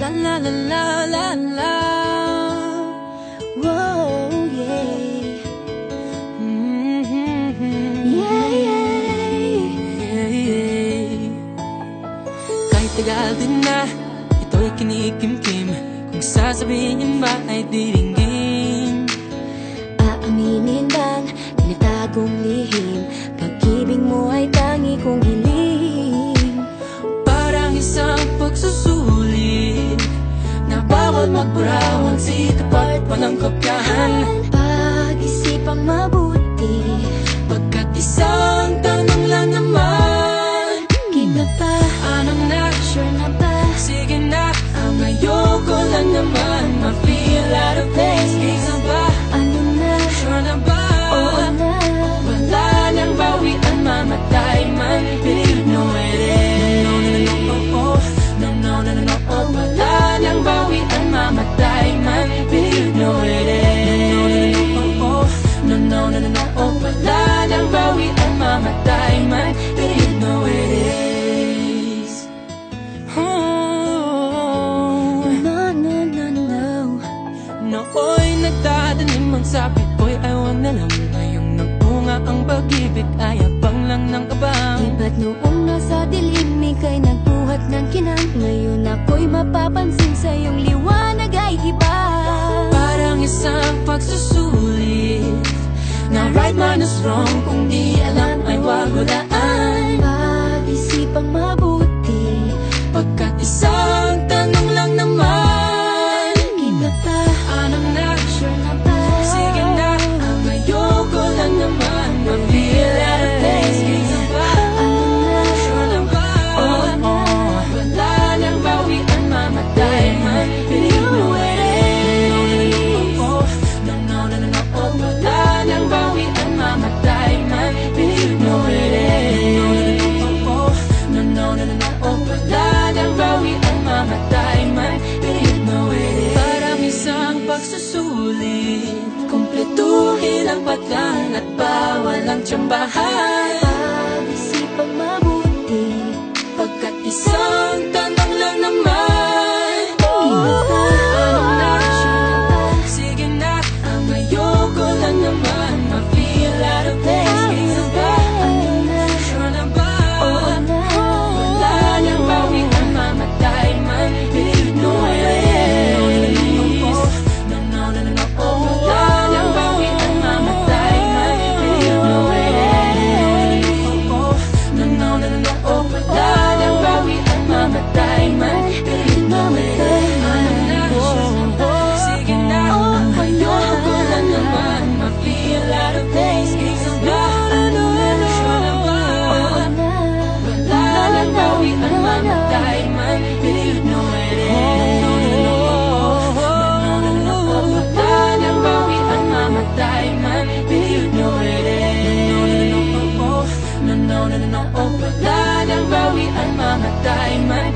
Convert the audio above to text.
La la la la la la. Whoa, yeah. Yeah, yeah. Kahit tagal din na ito'y kinikimkim, kung sasabihin niya ba ay diringgin. Aaminin bang tinatagong lihim, pag-ibig mo ay tangi kong hiling. Parang isang pagsusulit na bawal magbura, si tapat pa ng kopyahan. Pag-isipang mabuti, pagkat isang tanong lang naman. Kita pa, Anong na? sure na ba? Sige na, ang ayoko lang naman ma-feel out of place. Isa ba? Ano na? Sure na ba? Oo na. Wala nang bawian, mamatay man. Believe no it is. No, no, no, no, oh, oh. No, no, no, no, no, oh. Wala nang bawian, mamatay man. Believe no it is. No, no, no, no, oh, oh. No, no, no, no, no, oh. Wala nang bawian, mamatay man. Believe no it is. Oh. No, no, no, no. Nooy nagdadanim ang sapit ko'y ayaw na lang. Ngayong nagpunga ang pag-ibig ay abang lang ng abang. Iba't noong nasa dilim, ika'y nagbuhat ng kinang. Ngayon ako'y mapapansin sa iyong liwanag ay iba. Parang isang pagsusulit na right minus wrong, kung di alam ay wag hulaan. Pag-isipang mabuti, Pagkat isang tanong lang naman. kita pa, Anong na? sure na ba? Sige na, ang ayoko lang naman ma-feel out of place. Isa ba? Ano na? Sure na ba? Oo na. Wala nang bawian, mamatay man. Believe no it is. No, no, no, no, no, oh. Wala nang bawian, mamatay man. Believe no it is. No, no, no, no, no, oh. Wala nang bawian, mamatay man. Believe no it is. Parang isang pagsusulit, kumpletuhin ang patlang at bawal ang tsambahan. Pag-isipang mabuti, Pagkat isang tanong lang naman. kita pa, Anong na? sure na ba? Sige na, ang ayoko lang naman ma-feel out of place. Isa ba? Ano na? Sure na ba? Oo na. Wala nang bawian, mamatay man. Believe no it is. No, no, no, no, no, oh. Wala nang bawian, mamatay man. Believe no it is. No, no, no, no, no, oh. Wala nang bawian, mamatay man. Believe no it is. Ano na? Sige na, ang ayoko lang naman ma-feel out of place. Isa ba? Sure na ba? Oo na. Wala nang bawian, mamatay man. Believe no it is. No, no, no, oh. No, no, no, oh. Wala nang bawian, mamatay man. Believe no it is. No, no, no, oh. No, no, no, no, oh. Wala nang bawian, mamatay man.